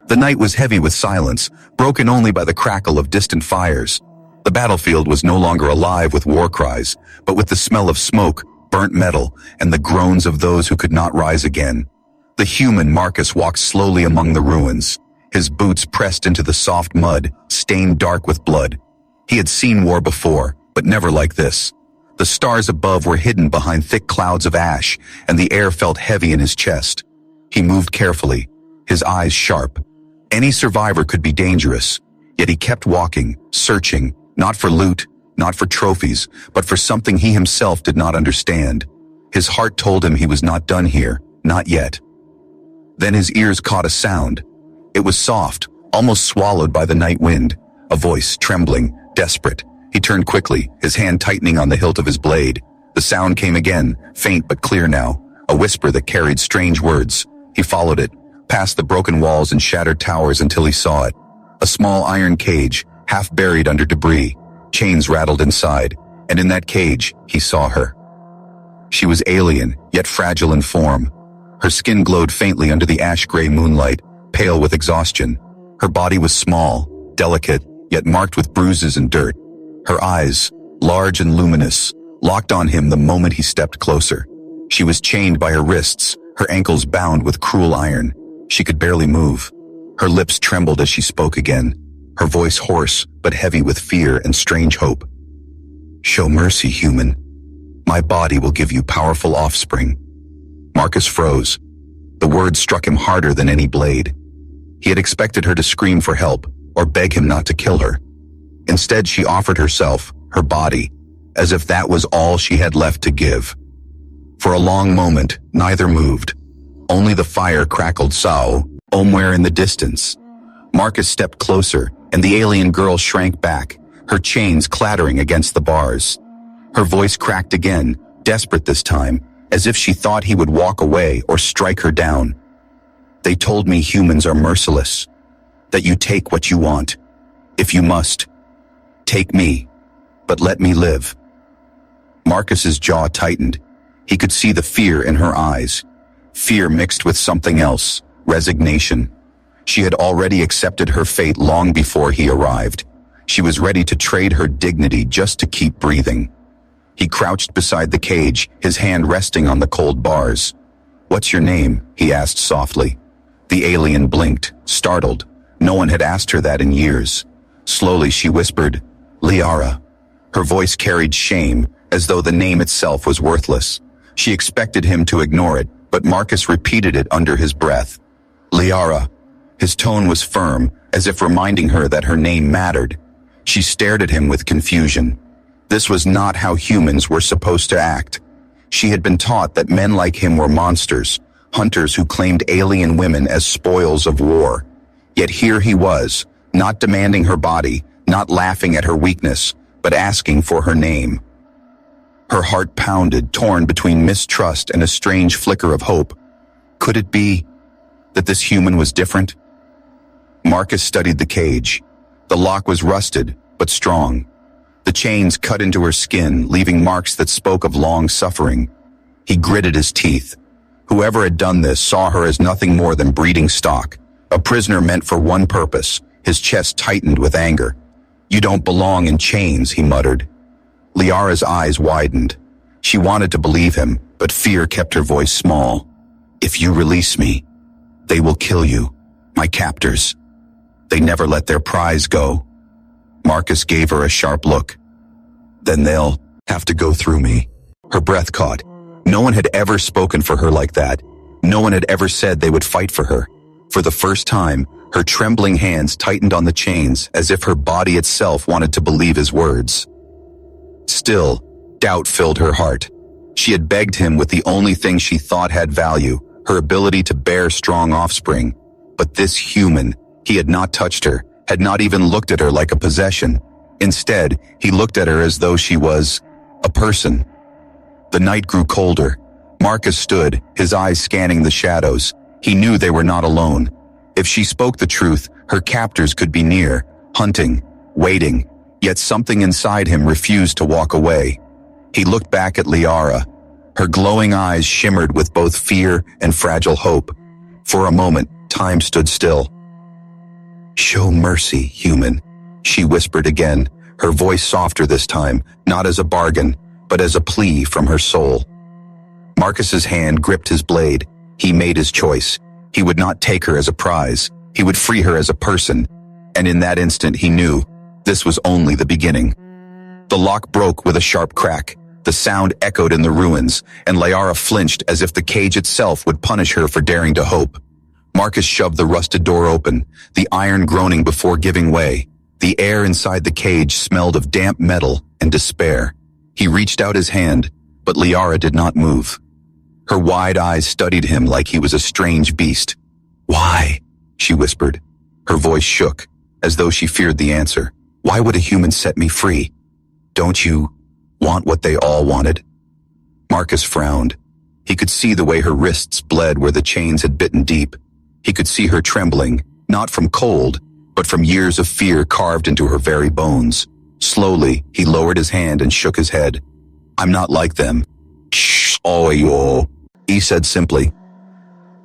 The night was heavy with silence, broken only by the crackle of distant fires. The battlefield was no longer alive with war cries, but with the smell of smoke, burnt metal, and the groans of those who could not rise again. The human Marcus walked slowly among the ruins, his boots pressed into the soft mud, stained dark with blood. He had seen war before, but never like this. The stars above were hidden behind thick clouds of ash, and the air felt heavy in his chest. He moved carefully, his eyes sharp. Any survivor could be dangerous, yet he kept walking, searching, not for loot, not for trophies, but for something he himself did not understand. His heart told him he was not done here, not yet. Then his ears caught a sound. It was soft, almost swallowed by the night wind, a voice, trembling, desperate. He turned quickly, his hand tightening on the hilt of his blade. The sound came again, faint but clear now, a whisper that carried strange words. He followed it, past the broken walls and shattered towers until he saw it. A small iron cage, half buried under debris. Chains rattled inside, and in that cage, he saw her. She was alien, yet fragile in form. Her skin glowed faintly under the ash-gray moonlight, pale with exhaustion. Her body was small, delicate, yet marked with bruises and dirt. Her eyes, large and luminous, locked on him the moment he stepped closer. She was chained by her wrists, her ankles bound with cruel iron. She could barely move. Her lips trembled as she spoke again, her voice hoarse but heavy with fear and strange hope. "Show mercy, human. My body will give you powerful offspring." Marcus froze. The words struck him harder than any blade. He had expected her to scream for help or beg him not to kill her. Instead, she offered herself, her body, as if that was all she had left to give. For a long moment, neither moved. Only the fire crackled somewhere in the distance. Marcus stepped closer, and the alien girl shrank back, her chains clattering against the bars. Her voice cracked again, desperate this time, as if she thought he would walk away or strike her down. "They told me humans are merciless, that you take what you want. If you must, take me, but let me live." Marcus's jaw tightened. He could see the fear in her eyes. Fear mixed with something else, resignation. She had already accepted her fate long before he arrived. She was ready to trade her dignity just to keep breathing. He crouched beside the cage, his hand resting on the cold bars. "What's your name?" he asked softly. The alien blinked, startled. No one had asked her that in years. Slowly she whispered, "Liara." Her voice carried shame, as though the name itself was worthless. She expected him to ignore it, but Marcus repeated it under his breath. "Liara." His tone was firm, as if reminding her that her name mattered. She stared at him with confusion. This was not how humans were supposed to act. She had been taught that men like him were monsters, hunters who claimed alien women as spoils of war. Yet here he was, not demanding her body, not laughing at her weakness, but asking for her name. Her heart pounded, torn between mistrust and a strange flicker of hope. Could it be that this human was different? Marcus studied the cage. The lock was rusted, but strong. The chains cut into her skin, leaving marks that spoke of long suffering. He gritted his teeth. Whoever had done this saw her as nothing more than breeding stock, a prisoner meant for one purpose. His chest tightened with anger. "You don't belong in chains," he muttered. Liara's eyes widened. She wanted to believe him, but fear kept her voice small. "If you release me, they will kill you, my captors. They never let their prize go." Marcus gave her a sharp look. "Then they'll have to go through me." Her breath caught. No one had ever spoken for her like that. No one had ever said they would fight for her. For the first time, her trembling hands tightened on the chains as if her body itself wanted to believe his words. Still, doubt filled her heart. She had begged him with the only thing she thought had value, her ability to bear strong offspring. But this human, he had not touched her, had not even looked at her like a possession. Instead, he looked at her as though she was a person. The night grew colder. Marcus stood, his eyes scanning the shadows. He knew they were not alone. If she spoke the truth, her captors could be near, hunting, waiting. Yet something inside him refused to walk away. He looked back at Liara. Her glowing eyes shimmered with both fear and fragile hope. For a moment, time stood still. Show mercy, human, she whispered again, her voice softer this time, not as a bargain, but as a plea from her soul. Marcus's hand gripped his blade. He made his choice. He would not take her as a prize. He would free her as a person. And in that instant he knew this was only the beginning. The lock broke with a sharp crack. The sound echoed in the ruins, and Liara flinched as if the cage itself would punish her for daring to hope. Marcus shoved the rusted door open, the iron groaning before giving way. The air inside the cage smelled of damp metal and despair. He reached out his hand, but Liara did not move. Her wide eyes studied him like he was a strange beast. Why? She whispered. Her voice shook, as though she feared the answer. Why would a human set me free? Don't you want what they all wanted? Marcus frowned. He could see the way her wrists bled where the chains had bitten deep. He could see her trembling, not from cold, but from years of fear carved into her very bones. Slowly, he lowered his hand and shook his head. I'm not like them. Shh, he said simply.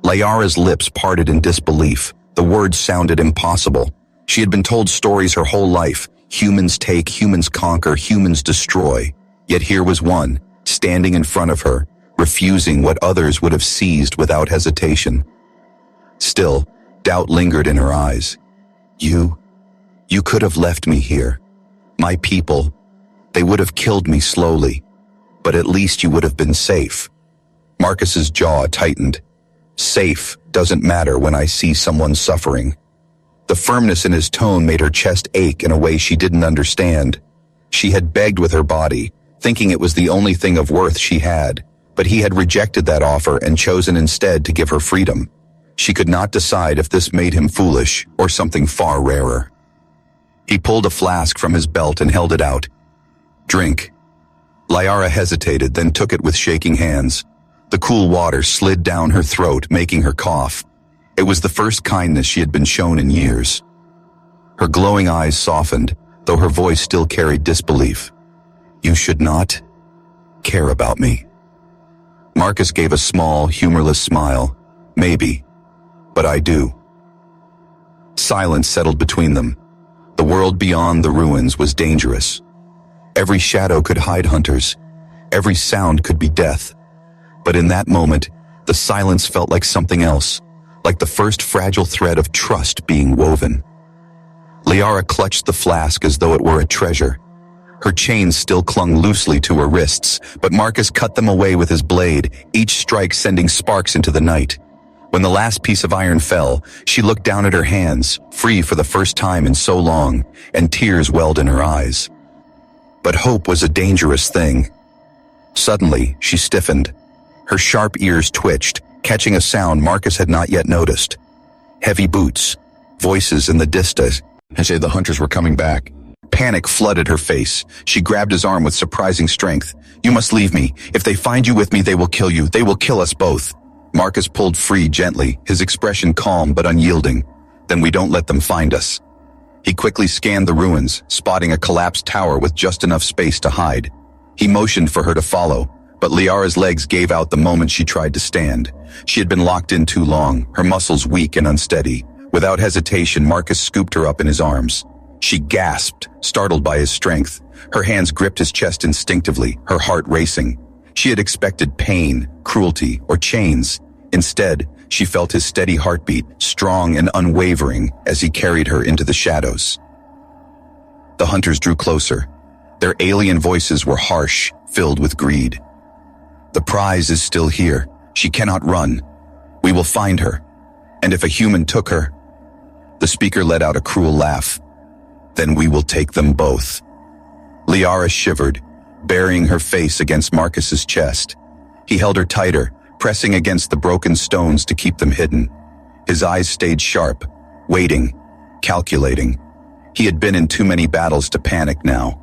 Liara's lips parted in disbelief. The words sounded impossible. She had been told stories her whole life. Humans take, humans conquer, humans destroy. Yet here was one, standing in front of her, refusing what others would have seized without hesitation. Still, doubt lingered in her eyes. You could have left me here. My people, they would have killed me slowly, but at least you would have been safe. Marcus's jaw tightened. Safe doesn't matter when I see someone suffering. The firmness in his tone made her chest ache in a way she didn't understand. She had begged with her body, thinking it was the only thing of worth she had, but he had rejected that offer and chosen instead to give her freedom. She could not decide if this made him foolish or something far rarer. He pulled a flask from his belt and held it out. Drink. Liara hesitated, then took it with shaking hands. The cool water slid down her throat, making her cough. It was the first kindness she had been shown in years. Her glowing eyes softened, though her voice still carried disbelief. You should not care about me. Marcus gave a small, humorless smile. Maybe, but I do. Silence settled between them. The world beyond the ruins was dangerous. Every shadow could hide hunters. Every sound could be death. But in that moment, the silence felt like something else, like the first fragile thread of trust being woven. Liara clutched the flask as though it were a treasure. Her chains still clung loosely to her wrists, but Marcus cut them away with his blade, each strike sending sparks into the night. When the last piece of iron fell, she looked down at her hands, free for the first time in so long, and tears welled in her eyes. But hope was a dangerous thing. Suddenly, she stiffened. Her sharp ears twitched, catching a sound Marcus had not yet noticed. Heavy boots, voices in the distance, as if the hunters were coming back. Panic flooded her face. She grabbed his arm with surprising strength. You must leave me. If they find you with me, they will kill you. They will kill us both. Marcus pulled free gently, his expression calm but unyielding. Then we don't let them find us. He quickly scanned the ruins, spotting a collapsed tower with just enough space to hide. He motioned for her to follow, but Liara's legs gave out the moment she tried to stand. She had been locked in too long, her muscles weak and unsteady. Without hesitation, Marcus scooped her up in his arms. She gasped, startled by his strength. Her hands gripped his chest instinctively, her heart racing. She had expected pain, cruelty, or chains. Instead, she felt his steady heartbeat, strong and unwavering, as he carried her into the shadows. The hunters drew closer. Their alien voices were harsh, filled with greed. The prize is still here. She cannot run. We will find her. And if a human took her... The speaker let out a cruel laugh. Then we will take them both. Liara shivered, burying her face against Marcus's chest. He held her tighter, pressing against the broken stones to keep them hidden. His eyes stayed sharp, waiting, calculating. He had been in too many battles to panic now.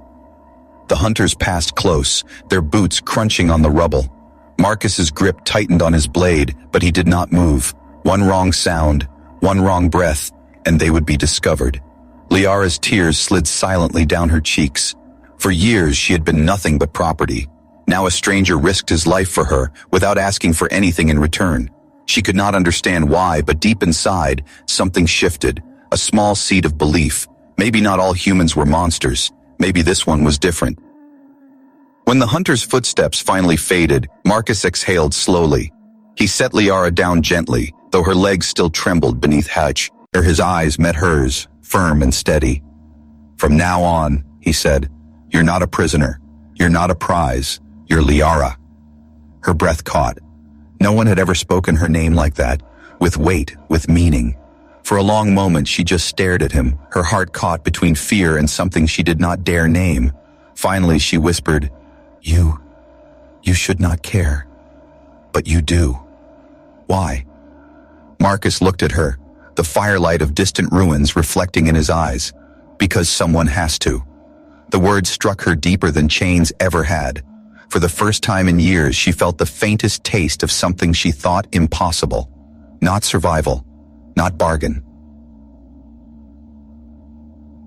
The hunters passed close, their boots crunching on the rubble. Marcus's grip tightened on his blade, but he did not move. One wrong sound, one wrong breath, and they would be discovered. Liara's tears slid silently down her cheeks. For years, she had been nothing but property. Now a stranger risked his life for her, without asking for anything in return. She could not understand why, but deep inside, something shifted. a small seed of belief. Maybe not all humans were monsters. Maybe this one was different. When the hunter's footsteps finally faded, Marcus exhaled slowly. He set Liara down gently, though her legs still trembled beneath Hutch, ere his eyes met hers, firm and steady. "From now on," he said, "you're not a prisoner. You're not a prize. You're Liara." Her breath caught. No one had ever spoken her name like that, with weight, with meaning. For a long moment she just stared at him, her heart caught between fear and something she did not dare name. Finally she whispered, You should not care. But you do. Why?" Marcus looked at her, the firelight of distant ruins reflecting in his eyes. "Because someone has to." The words struck her deeper than chains ever had. For the first time in years, she felt the faintest taste of something she thought impossible. Not survival, not bargain.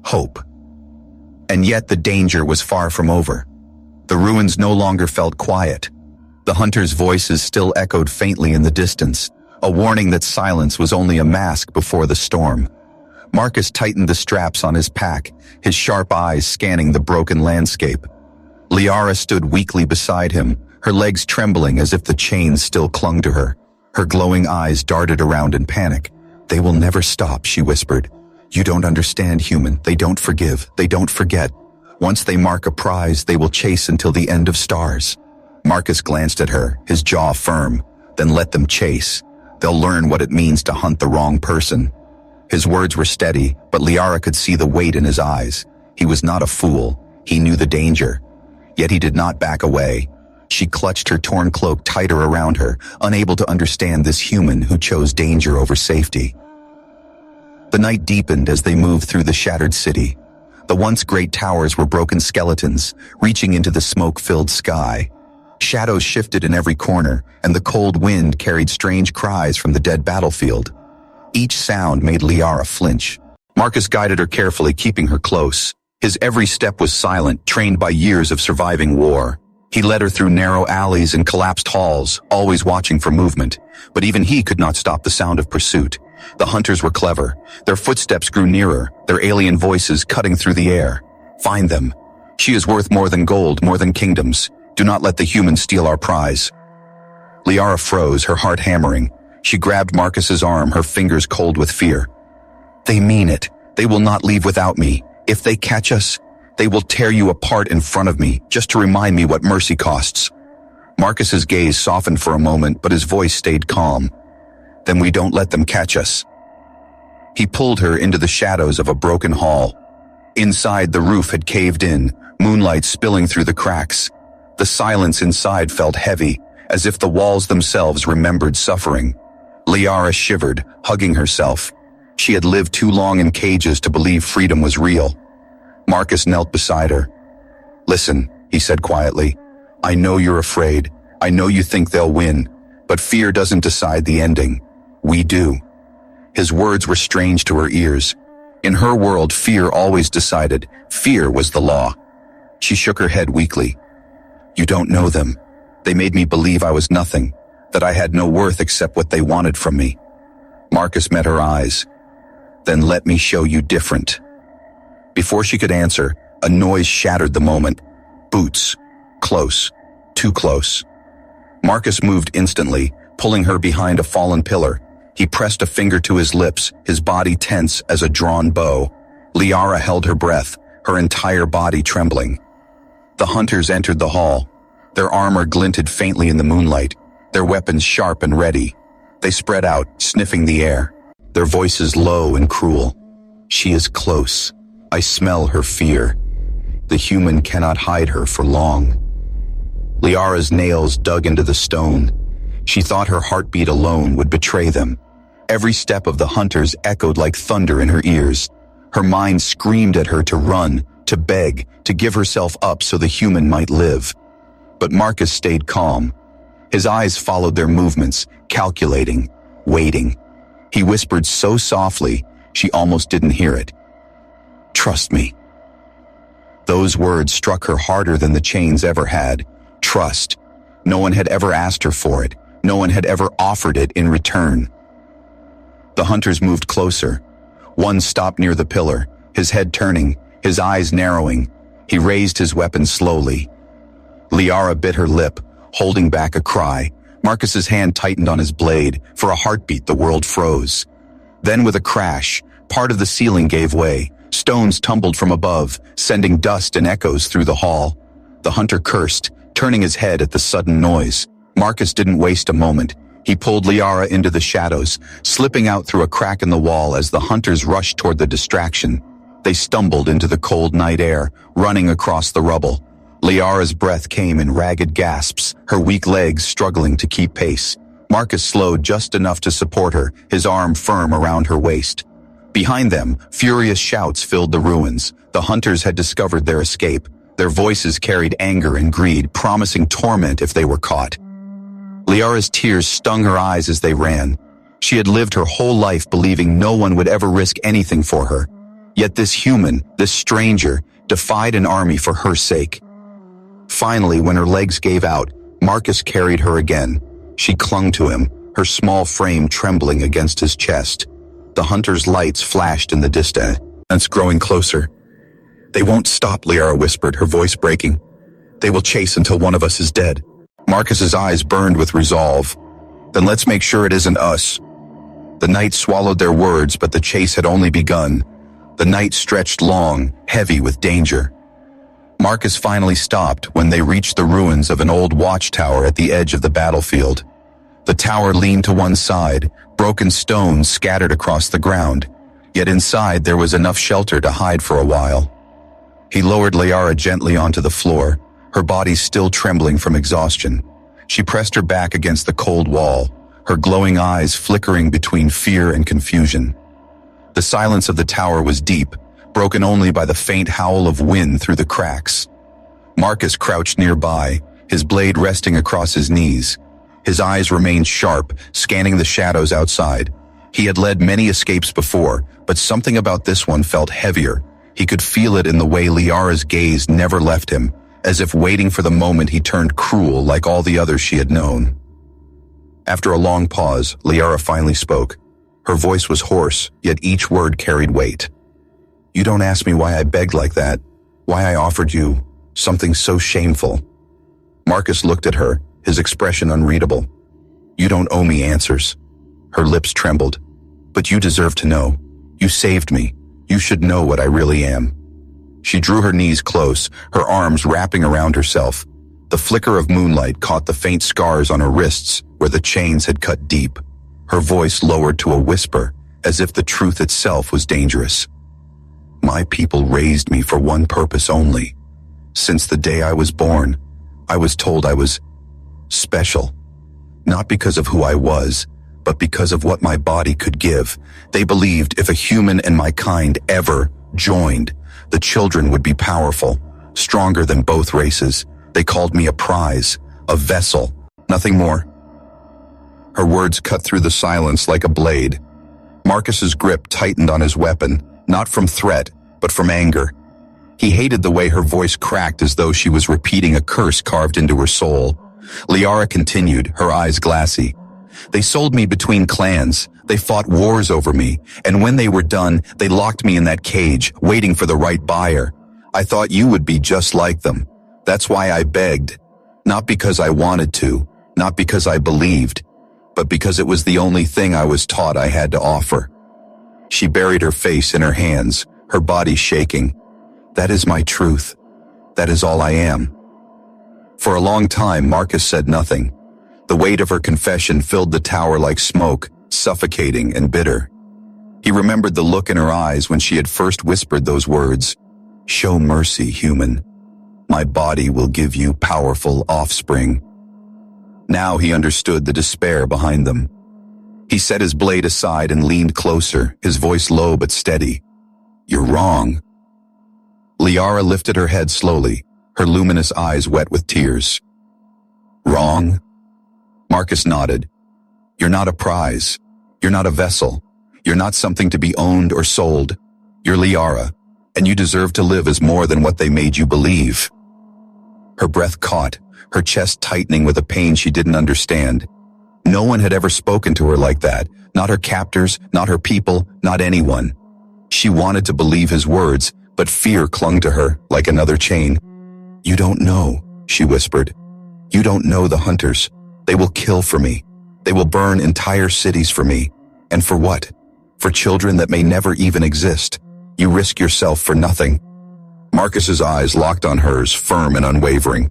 Hope. And yet the danger was far from over. The ruins no longer felt quiet. The hunters' voices still echoed faintly in the distance, a warning that silence was only a mask before the storm. Marcus tightened the straps on his pack, his sharp eyes scanning the broken landscape. Liara stood weakly beside him, her legs trembling as if the chains still clung to her. Her glowing eyes darted around in panic. "They will never stop," she whispered. "You don't understand, human. They don't forgive. They don't forget. Once they mark a prize, they will chase until the end of stars." Marcus glanced at her, his jaw firm. "Then let them chase. They'll learn what it means to hunt the wrong person." His words were steady, but Liara could see the weight in his eyes. He was not a fool. He knew the danger. Yet he did not back away. She clutched her torn cloak tighter around her, unable to understand this human who chose danger over safety. The night deepened as they moved through the shattered city. The once great towers were broken skeletons, reaching into the smoke-filled sky. Shadows shifted in every corner, and the cold wind carried strange cries from the dead battlefield. Each sound made Liara flinch. Marcus guided her carefully, keeping her close. His every step was silent, trained by years of surviving war. He led her through narrow alleys and collapsed halls, always watching for movement. But even he could not stop the sound of pursuit. The hunters were clever. Their footsteps grew nearer, their alien voices cutting through the air. "Find them. She is worth more than gold, more than kingdoms. Do not let the humans steal our prize." Liara froze, her heart hammering. She grabbed Marcus's arm, her fingers cold with fear. "They mean it. They will not leave without me. If they catch us, they will tear you apart in front of me, just to remind me what mercy costs." Marcus's gaze softened for a moment, but his voice stayed calm. "Then we don't let them catch us." He pulled her into the shadows of a broken hall. Inside, the roof had caved in, moonlight spilling through the cracks. The silence inside felt heavy, as if the walls themselves remembered suffering. Liara shivered, hugging herself. She had lived too long in cages to believe freedom was real. Marcus knelt beside her. "Listen," he said quietly. "I know you're afraid. I know you think they'll win. But fear doesn't decide the ending. We do." His words were strange to her ears. In her world, fear always decided. Fear was the law. She shook her head weakly. "You don't know them. They made me believe I was nothing, that I had no worth except what they wanted from me." Marcus met her eyes. "Then let me show you different." Before she could answer, a noise shattered the moment. Boots. Close. Too close. Marcus moved instantly, pulling her behind a fallen pillar. He pressed a finger to his lips, his body tense as a drawn bow. Liara held her breath, her entire body trembling. The hunters entered the hall. Their armor glinted faintly in the moonlight, their weapons sharp and ready. They spread out, sniffing the air, their voices low and cruel. "She is close. I smell her fear. The human cannot hide her for long." Liara's nails dug into the stone. She thought her heartbeat alone would betray them. Every step of the hunters echoed like thunder in her ears. Her mind screamed at her to run, to beg, to give herself up so the human might live. But Marcus stayed calm. His eyes followed their movements, calculating, waiting. He whispered so softly, she almost didn't hear it. "Trust me." Those words struck her harder than the chains ever had. Trust. No one had ever asked her for it. No one had ever offered it in return. The hunters moved closer. One stopped near the pillar, his head turning, his eyes narrowing. He raised his weapon slowly. Liara bit her lip, holding back a cry. Marcus's hand tightened on his blade. For a heartbeat, the world froze. Then with a crash, part of the ceiling gave way. Stones tumbled from above, sending dust and echoes through the hall. The hunter cursed, turning his head at the sudden noise. Marcus didn't waste a moment. He pulled Liara into the shadows, slipping out through a crack in the wall as the hunters rushed toward the distraction. They stumbled into the cold night air, running across the rubble. Liara's breath came in ragged gasps, her weak legs struggling to keep pace. Marcus slowed just enough to support her, his arm firm around her waist. Behind them, furious shouts filled the ruins. The hunters had discovered their escape. Their voices carried anger and greed, promising torment if they were caught. Liara's tears stung her eyes as they ran. She had lived her whole life believing no one would ever risk anything for her. Yet this human, this stranger, defied an army for her sake. Finally, when her legs gave out, Marcus carried her again. She clung to him, her small frame trembling against his chest. The hunter's lights flashed in the distance, growing closer. "They won't stop," Liara whispered, her voice breaking. "They will chase until one of us is dead." Marcus's eyes burned with resolve. "Then let's make sure it isn't us." The night swallowed their words, but the chase had only begun. The night stretched long, heavy with danger. Marcus finally stopped when they reached the ruins of an old watchtower at the edge of the battlefield. The tower leaned to one side, broken stones scattered across the ground, yet inside there was enough shelter to hide for a while. He lowered Liara gently onto the floor, her body still trembling from exhaustion. She pressed her back against the cold wall, her glowing eyes flickering between fear and confusion. The silence of the tower was deep, broken only by the faint howl of wind through the cracks. Marcus crouched nearby, his blade resting across his knees. His eyes remained sharp, scanning the shadows outside. He had led many escapes before, but something about this one felt heavier. He could feel it in the way Liara's gaze never left him, as if waiting for the moment he turned cruel like all the others she had known. After a long pause, Liara finally spoke. Her voice was hoarse, yet each word carried weight. "You don't ask me why I begged like that, why I offered you something so shameful." Marcus looked at her, his expression unreadable. "You don't owe me answers." Her lips trembled. "But you deserve to know. You saved me. You should know what I really am." She drew her knees close, her arms wrapping around herself. The flicker of moonlight caught the faint scars on her wrists where the chains had cut deep. Her voice lowered to a whisper, as if the truth itself was dangerous. "My people raised me for one purpose only. Since the day I was born, I was told I was special. Not because of who I was, but because of what my body could give. They believed if a human and my kind ever joined, the children would be powerful, stronger than both races. They called me a prize, a vessel, nothing more." Her words cut through the silence like a blade. Marcus's grip tightened on his weapon, not from threat, but from anger. He hated the way her voice cracked as though she was repeating a curse carved into her soul. Liara continued, her eyes glassy. "They sold me between clans. They fought wars over me, and when they were done, they locked me in that cage, waiting for the right buyer. I thought you would be just like them. That's why I begged. Not because I wanted to, not because I believed, but because it was the only thing I was taught I had to offer." She buried her face in her hands, her body shaking. "That is my truth. That is all I am." For a long time, Marcus said nothing. The weight of her confession filled the tower like smoke, suffocating and bitter. He remembered the look in her eyes when she had first whispered those words. "Show mercy, human. My body will give you powerful offspring." Now he understood the despair behind them. He set his blade aside and leaned closer, his voice low but steady. "You're wrong." Liara lifted her head slowly, her luminous eyes wet with tears. "Wrong?" Marcus nodded. "You're not a prize. You're not a vessel. You're not something to be owned or sold. You're Liara, and you deserve to live as more than what they made you believe." Her breath caught, her chest tightening with a pain she didn't understand. No one had ever spoken to her like that, not her captors, not her people, not anyone. She wanted to believe his words, but fear clung to her like another chain. "You don't know," she whispered. "You don't know the hunters. They will kill for me. They will burn entire cities for me. And for what? For children that may never even exist. You risk yourself for nothing." Marcus's eyes locked on hers, firm and unwavering.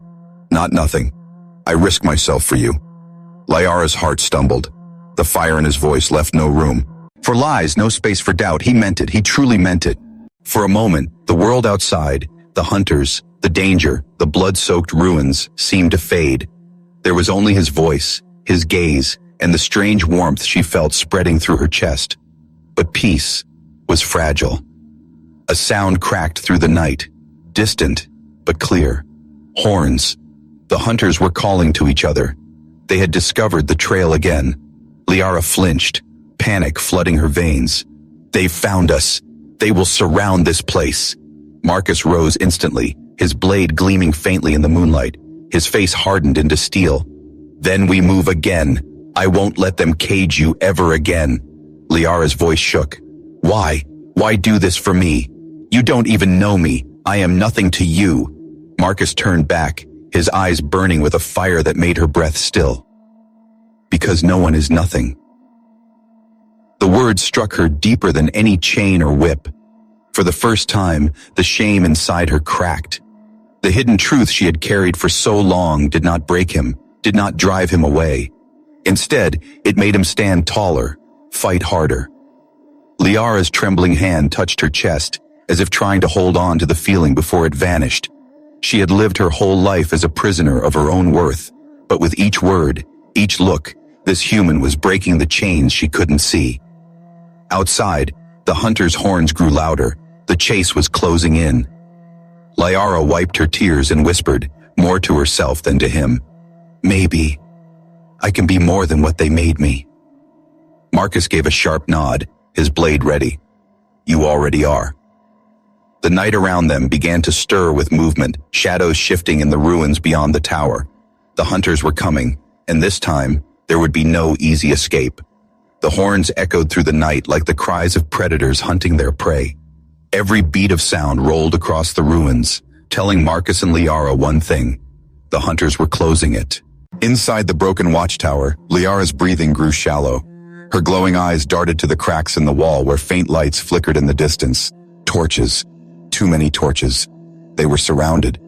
"Not nothing. I risk myself for you." Liara's heart stumbled. The fire in his voice left no room. For lies, no space for doubt. He meant it. He truly meant it. For a moment, the world outside, the hunters, the danger, the blood-soaked ruins seemed to fade. There was only his voice, his gaze, and the strange warmth she felt spreading through her chest. But peace was fragile. A sound cracked through the night, distant but clear. Horns. The hunters were calling to each other. They had discovered the trail again. Liara flinched, panic flooding her veins. "They've found us. They will surround this place." Marcus rose instantly, his blade gleaming faintly in the moonlight, his face hardened into steel. "Then we move again. I won't let them cage you ever again." Liara's voice shook. "Why? Why do this for me? You don't even know me. I am nothing to you." Marcus turned back, his eyes burning with a fire that made her breath still. "Because no one is nothing." The words struck her deeper than any chain or whip. For the first time, the shame inside her cracked. The hidden truth she had carried for so long did not break him, did not drive him away. Instead, it made him stand taller, fight harder. Liara's trembling hand touched her chest, as if trying to hold on to the feeling before it vanished. She had lived her whole life as a prisoner of her own worth, but with each word, each look, this human was breaking the chains she couldn't see. Outside, the hunter's horns grew louder. The chase was closing in. Liara wiped her tears and whispered, more to herself than to him, "Maybe I can be more than what they made me." Marcus gave a sharp nod, his blade ready. "You already are." The night around them began to stir with movement, shadows shifting in the ruins beyond the tower. The hunters were coming, and this time, there would be no easy escape. The horns echoed through the night like the cries of predators hunting their prey. Every beat of sound rolled across the ruins, telling Marcus and Liara one thing: the hunters were closing it. Inside the broken watchtower, Liara's breathing grew shallow. Her glowing eyes darted to the cracks in the wall where faint lights flickered in the distance. Torches. Too many torches. They were surrounded.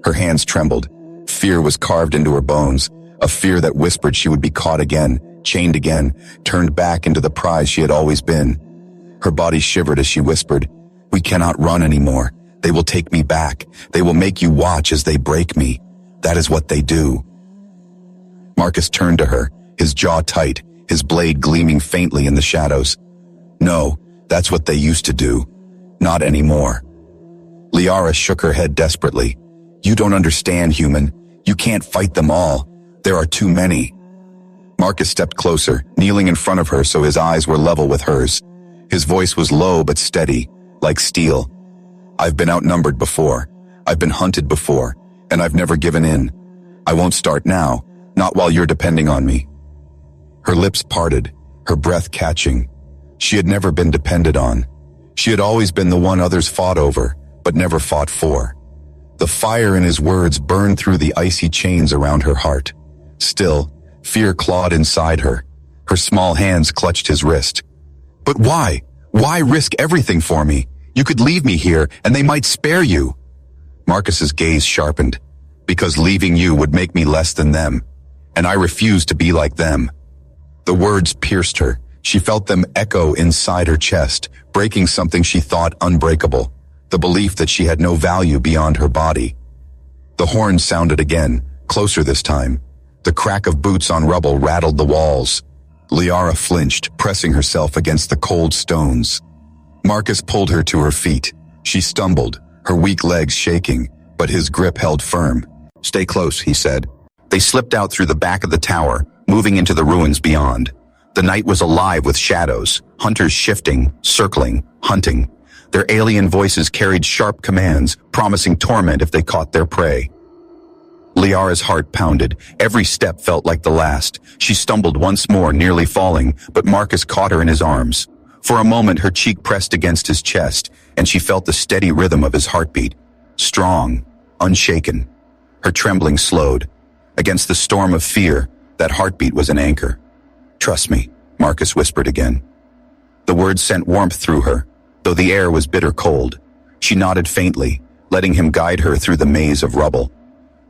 Her hands trembled. Fear was carved into her bones, a fear that whispered she would be caught again, chained again, turned back into the prize she had always been. Her body shivered as she whispered, "We cannot run anymore. They will take me back. They will make you watch as they break me. That is what they do." Marcus turned to her, his jaw tight, his blade gleaming faintly in the shadows. "No, that's what they used to do. Not anymore." Liara shook her head desperately. "You don't understand, human. You can't fight them all. There are too many." Marcus stepped closer, kneeling in front of her so his eyes were level with hers. His voice was low but steady, like steel. "I've been outnumbered before. I've been hunted before, and I've never given in. I won't start now, not while you're depending on me." Her lips parted, her breath catching. She had never been depended on. She had always been the one others fought over, but never fought for. The fire in his words burned through the icy chains around her heart. Still, fear clawed inside her. Her small hands clutched his wrist. "But why? Why risk everything for me? You could leave me here, and they might spare you." Marcus's gaze sharpened. "Because leaving you would make me less than them, and I refuse to be like them." The words pierced her. She felt them echo inside her chest, breaking something she thought unbreakable, the belief that she had no value beyond her body. The horn sounded again, closer this time. The crack of boots on rubble rattled the walls. Liara flinched, pressing herself against the cold stones. Marcus pulled her to her feet. She stumbled, her weak legs shaking, but his grip held firm. "Stay close," he said. They slipped out through the back of the tower, moving into the ruins beyond. The night was alive with shadows, hunters shifting, circling, hunting. Their alien voices carried sharp commands, promising torment if they caught their prey. Liara's heart pounded. Every step felt like the last. She stumbled once more, nearly falling, but Marcus caught her in his arms. For a moment, her cheek pressed against his chest, and she felt the steady rhythm of his heartbeat. Strong, unshaken. Her trembling slowed. Against the storm of fear, that heartbeat was an anchor. "Trust me," Marcus whispered again. The words sent warmth through her, though the air was bitter cold. She nodded faintly, letting him guide her through the maze of rubble.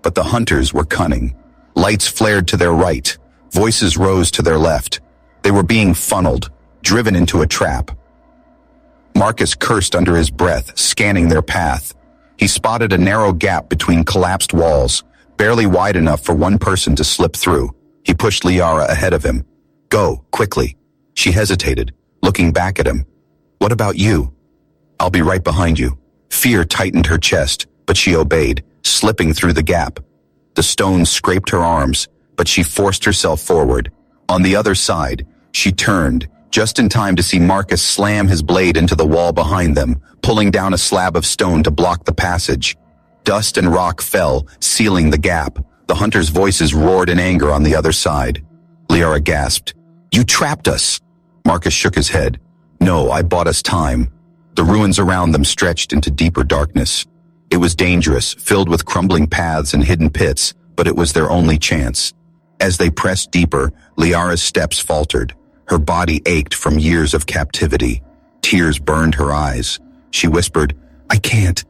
But the hunters were cunning. Lights flared to their right. Voices rose to their left. They were being funneled, driven into a trap. Marcus cursed under his breath, scanning their path. He spotted a narrow gap between collapsed walls, barely wide enough for one person to slip through. He pushed Liara ahead of him. "Go, quickly." She hesitated, looking back at him. "What about you?" "I'll be right behind you." Fear tightened her chest, but she obeyed, slipping through the gap. The stones scraped her arms, but she forced herself forward. On the other side, she turned, just in time to see Marcus slam his blade into the wall behind them, pulling down a slab of stone to block the passage. Dust and rock fell, sealing the gap. The hunters' voices roared in anger on the other side. Liara gasped. "You trapped us!" Marcus shook his head. "No, I bought us time." The ruins around them stretched into deeper darkness. It was dangerous, filled with crumbling paths and hidden pits, but it was their only chance. As they pressed deeper, Liara's steps faltered. Her body ached from years of captivity. Tears burned her eyes. She whispered, I can't.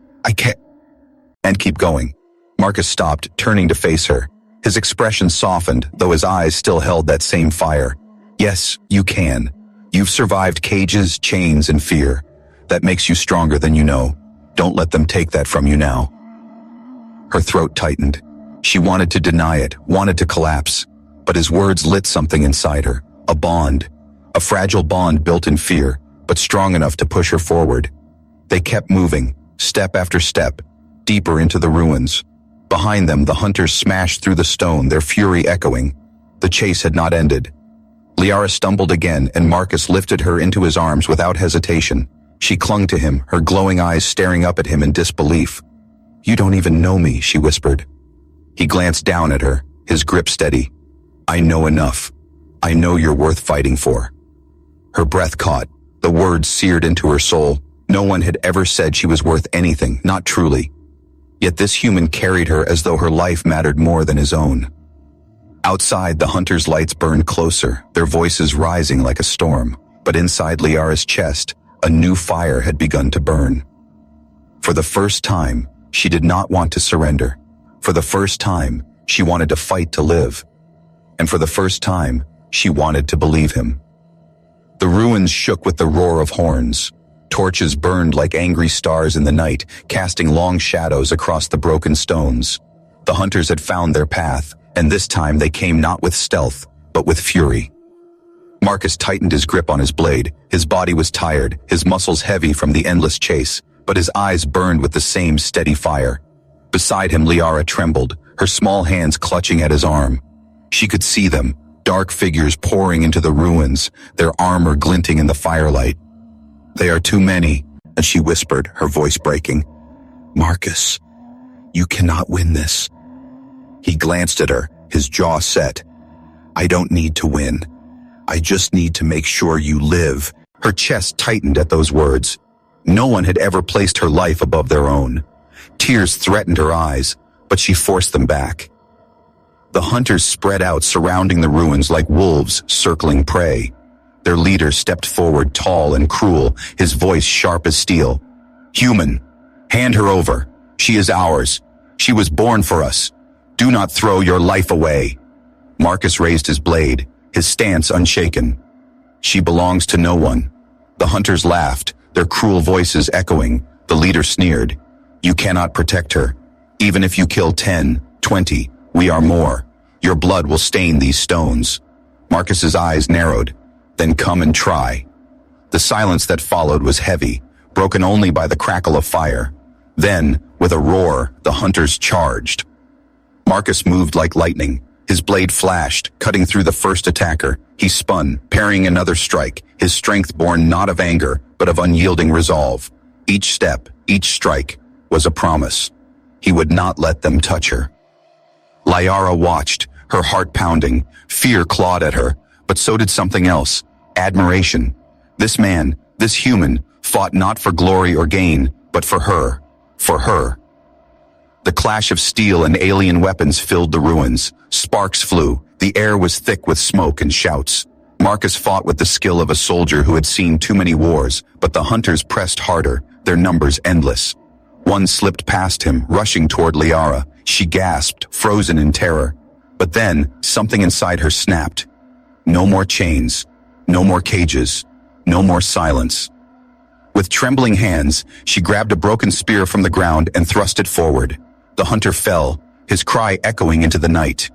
And keep going. Marcus stopped, turning to face her. His expression softened, though his eyes still held that same fire. "Yes, you can. You've survived cages, chains, and fear. That makes you stronger than you know. Don't let them take that from you now." Her throat tightened. She wanted to deny it, wanted to collapse. But his words lit something inside her. A bond. A fragile bond built in fear, but strong enough to push her forward. They kept moving, step after step, deeper into the ruins. Behind them, the hunters smashed through the stone, their fury echoing. The chase had not ended. Liara stumbled again, and Marcus lifted her into his arms without hesitation. She clung to him, her glowing eyes staring up at him in disbelief. "You don't even know me," she whispered. He glanced down at her, his grip steady. "I know enough. I know you're worth fighting for." Her breath caught. The words seared into her soul. No one had ever said she was worth anything, not truly. Yet this human carried her as though her life mattered more than his own. Outside, the hunters' lights burned closer, their voices rising like a storm. But inside Liara's chest, a new fire had begun to burn. For the first time, she did not want to surrender. For the first time, she wanted to fight to live. And for the first time, she wanted to believe him. The ruins shook with the roar of horns. Torches burned like angry stars in the night, casting long shadows across the broken stones. The hunters had found their path, and this time they came not with stealth, but with fury. Marcus tightened his grip on his blade. His body was tired, his muscles heavy from the endless chase, but his eyes burned with the same steady fire. Beside him, Liara trembled, her small hands clutching at his arm. She could see them, dark figures pouring into the ruins, their armor glinting in the firelight. "They are too many," and she whispered, her voice breaking. "Marcus, you cannot win this." He glanced at her, his jaw set. "I don't need to win. I just need to make sure you live." Her chest tightened at those words. No one had ever placed her life above their own. Tears threatened her eyes, but she forced them back. The hunters spread out, surrounding the ruins like wolves circling prey. Their leader stepped forward, tall and cruel, his voice sharp as steel. "Human, hand her over. She is ours. She was born for us. Do not throw your life away." Marcus raised his blade, his stance unshaken. "She belongs to no one." The hunters laughed, their cruel voices echoing. The leader sneered. "You cannot protect her. Even if you kill 10, 20, we are more. Your blood will stain these stones." Marcus's eyes narrowed. "Then come and try." The silence that followed was heavy, broken only by the crackle of fire. Then, with a roar, the hunters charged. Marcus moved like lightning. His blade flashed, cutting through the first attacker. He spun, parrying another strike, his strength born not of anger, but of unyielding resolve. Each step, each strike, was a promise. He would not let them touch her. Liara watched, her heart pounding. Fear clawed at her, but so did something else. Admiration. This man, this human, fought not for glory or gain, but for her. For her. The clash of steel and alien weapons filled the ruins. Sparks flew. The air was thick with smoke and shouts. Marcus fought with the skill of a soldier who had seen too many wars, but the hunters pressed harder, their numbers endless. One slipped past him, rushing toward Liara. She gasped, frozen in terror. But then, something inside her snapped. No more chains. No more cages. No more silence. With trembling hands, she grabbed a broken spear from the ground and thrust it forward. The hunter fell, his cry echoing into the night.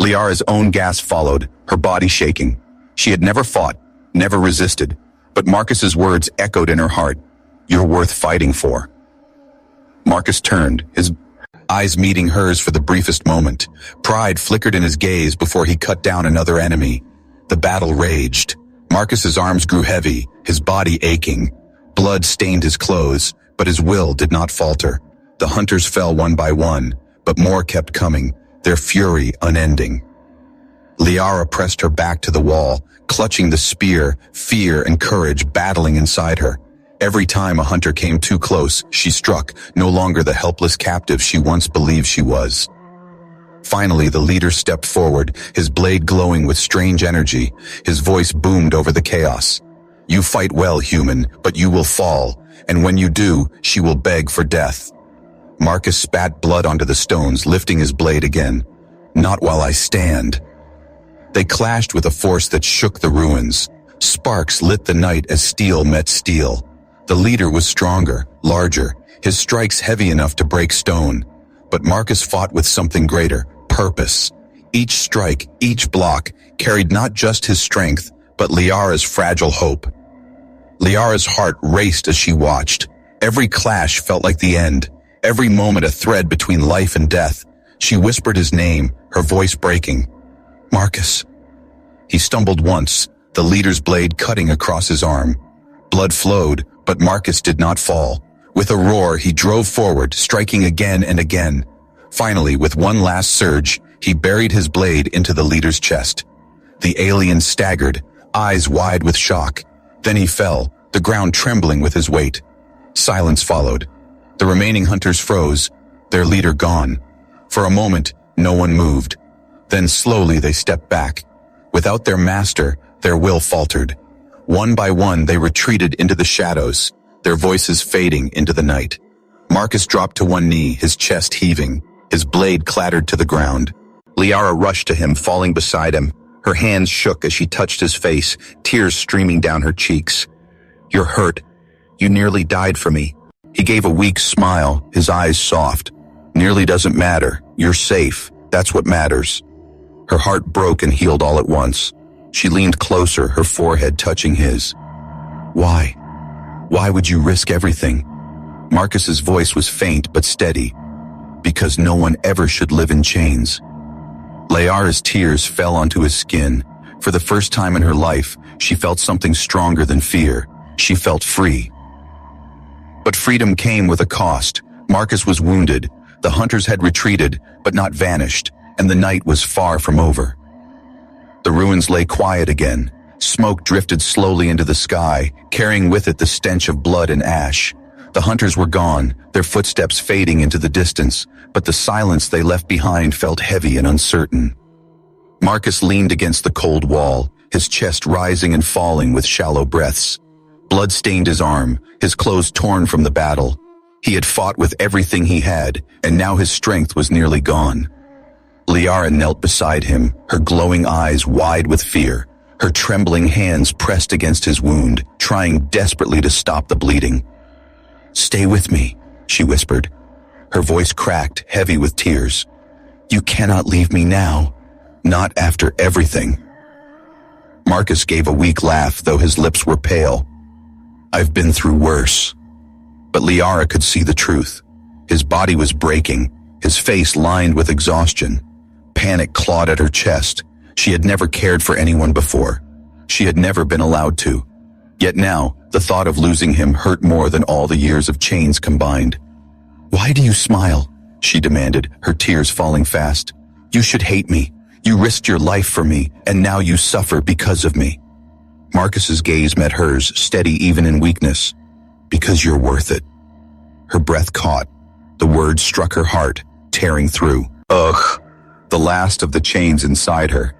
Liara's own gasp followed, her body shaking. She had never fought, never resisted, but Marcus's words echoed in her heart. You're worth fighting for. Marcus turned, his eyes meeting hers for the briefest moment. Pride flickered in his gaze before he cut down another enemy. The battle raged. Marcus's arms grew heavy, his body aching. Blood stained his clothes, but his will did not falter. The hunters fell one by one, but more kept coming, their fury unending. Liara pressed her back to the wall, clutching the spear, fear and courage battling inside her. Every time a hunter came too close, she struck, no longer the helpless captive she once believed she was. Finally, the leader stepped forward, his blade glowing with strange energy. His voice boomed over the chaos. You fight well, human, but you will fall, and when you do, she will beg for death. Marcus spat blood onto the stones, lifting his blade again. Not while I stand. They clashed with a force that shook the ruins. Sparks lit the night as steel met steel. The leader was stronger, larger, his strikes heavy enough to break stone. But Marcus fought with something greater, purpose. Each strike, each block, carried not just his strength, but Liara's fragile hope. Liara's heart raced as she watched. Every clash felt like the end, every moment a thread between life and death. She whispered his name, her voice breaking. Marcus. He stumbled once, the leader's blade cutting across his arm. Blood flowed, but Marcus did not fall. With a roar, he drove forward, striking again and again. Finally, with one last surge, he buried his blade into the leader's chest. The alien staggered, eyes wide with shock. Then he fell, the ground trembling with his weight. Silence followed. The remaining hunters froze, their leader gone. For a moment, no one moved. Then slowly they stepped back. Without their master, their will faltered. One by one, they retreated into the shadows, their voices fading into the night. Marcus dropped to one knee, his chest heaving. His blade clattered to the ground. Liara rushed to him, falling beside him. Her hands shook as she touched his face, tears streaming down her cheeks. You're hurt. You nearly died for me. He gave a weak smile, his eyes soft. Nearly doesn't matter. You're safe. That's what matters. Her heart broke and healed all at once. She leaned closer, her forehead touching his. Why? Why would you risk everything? Marcus's voice was faint but steady. Because no one ever should live in chains. Liara's tears fell onto his skin. For the first time in her life, she felt something stronger than fear. She felt free. But freedom came with a cost. Marcus was wounded. The hunters had retreated, but not vanished, and the night was far from over. The ruins lay quiet again. Smoke drifted slowly into the sky, carrying with it the stench of blood and ash. The hunters were gone, their footsteps fading into the distance, but the silence they left behind felt heavy and uncertain. Marcus leaned against the cold wall, his chest rising and falling with shallow breaths. Blood stained his arm, his clothes torn from the battle. He had fought with everything he had, and now his strength was nearly gone. Liara knelt beside him, her glowing eyes wide with fear, her trembling hands pressed against his wound, trying desperately to stop the bleeding. Stay with me, she whispered. Her voice cracked, heavy with tears. You cannot leave me now, not after everything. Marcus gave a weak laugh, though his lips were pale. I've been through worse. But Liara could see the truth. His body was breaking, his face lined with exhaustion. Panic clawed at her chest. She had never cared for anyone before. She had never been allowed to. Yet now, the thought of losing him hurt more than all the years of chains combined. Why do you smile? She demanded, her tears falling fast. You should hate me. You risked your life for me, and now you suffer because of me. Marcus's gaze met hers, steady even in weakness. Because you're worth it. Her breath caught. The words struck her heart, tearing through. Ugh, the last of the chains inside her.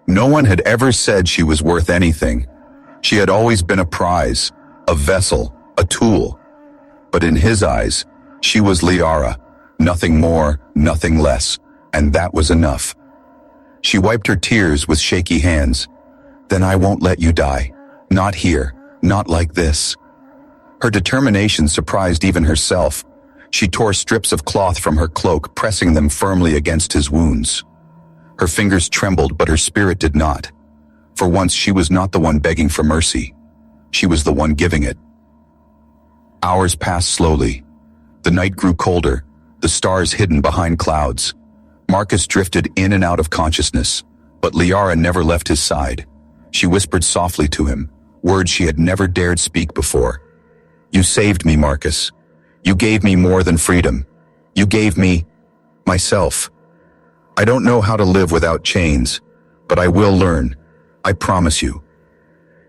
No one had ever said she was worth anything. She had always been a prize, a vessel, a tool. But in his eyes, she was Liara, nothing more, nothing less, and that was enough. She wiped her tears with shaky hands. Then I won't let you die. Not here, not like this. Her determination surprised even herself. She tore strips of cloth from her cloak, pressing them firmly against his wounds. Her fingers trembled, but her spirit did not. For once, she was not the one begging for mercy. She was the one giving it. Hours passed slowly. The night grew colder, the stars hidden behind clouds. Marcus drifted in and out of consciousness, but Liara never left his side. She whispered softly to him, words she had never dared speak before. You saved me, Marcus. You gave me more than freedom. You gave me myself. I don't know how to live without chains, but I will learn. I promise you.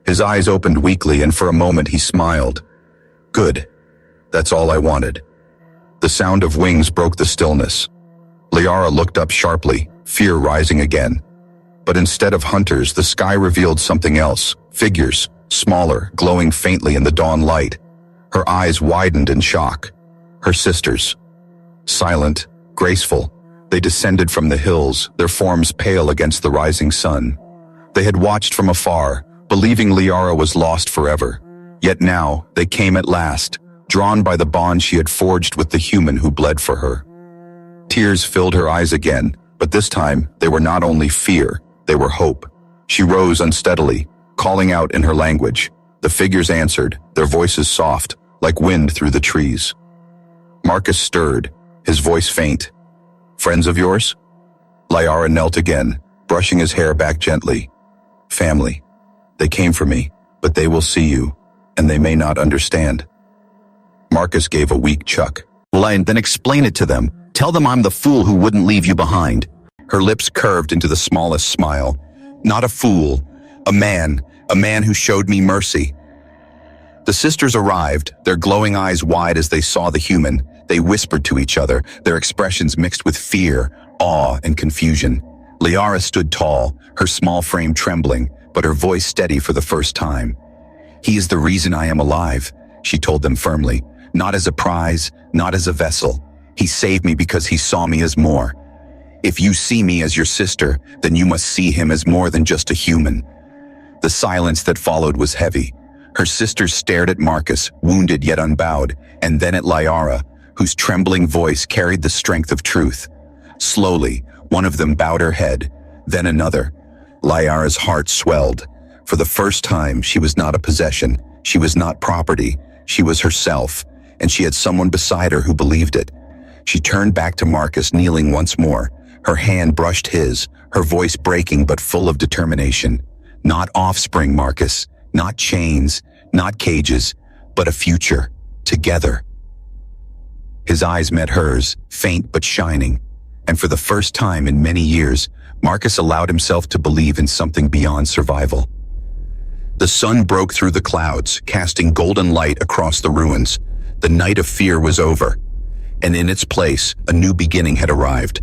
His eyes opened weakly, and for a moment he smiled. Good. That's all I wanted. The sound of wings broke the stillness. Liara looked up sharply, fear rising again. But instead of hunters, the sky revealed something else. Figures, smaller, glowing faintly in the dawn light. Her eyes widened in shock. Her sisters. Silent, graceful, they descended from the hills, their forms pale against the rising sun. They had watched from afar, believing Liara was lost forever. Yet now, they came at last, drawn by the bond she had forged with the human who bled for her. Tears filled her eyes again, but this time they were not only fear, they were hope. She rose unsteadily, calling out in her language. The figures answered, their voices soft, like wind through the trees. Marcus stirred, his voice faint. Friends of yours? Liara knelt again, brushing his hair back gently. Family. They came for me, but they will see you, and they may not understand. Marcus gave a weak chuck. Then explain it to them. Tell them I'm the fool who wouldn't leave you behind. Her lips curved into the smallest smile. Not a fool. A man who showed me mercy. The sisters arrived, their glowing eyes wide as they saw the human. They whispered to each other, their expressions mixed with fear, awe, and confusion. Liara stood tall, her small frame trembling, but her voice steady for the first time. He is the reason I am alive, she told them firmly. Not as a prize, not as a vessel. He saved me because he saw me as more. If you see me as your sister, then you must see him as more than just a human. The silence that followed was heavy. Her sisters stared at Marcus, wounded yet unbowed, and then at Liara, whose trembling voice carried the strength of truth. Slowly, one of them bowed her head, then another. Liara's heart swelled. For the first time, she was not a possession. She was not property. She was herself, and she had someone beside her who believed it. She turned back to Marcus, kneeling once more. Her hand brushed his, her voice breaking but full of determination. Not offspring, Marcus. Not chains, not cages, but a future, together. His eyes met hers, faint but shining, and for the first time in many years, Marcus allowed himself to believe in something beyond survival. The sun broke through the clouds, casting golden light across the ruins. The night of fear was over, and in its place, a new beginning had arrived.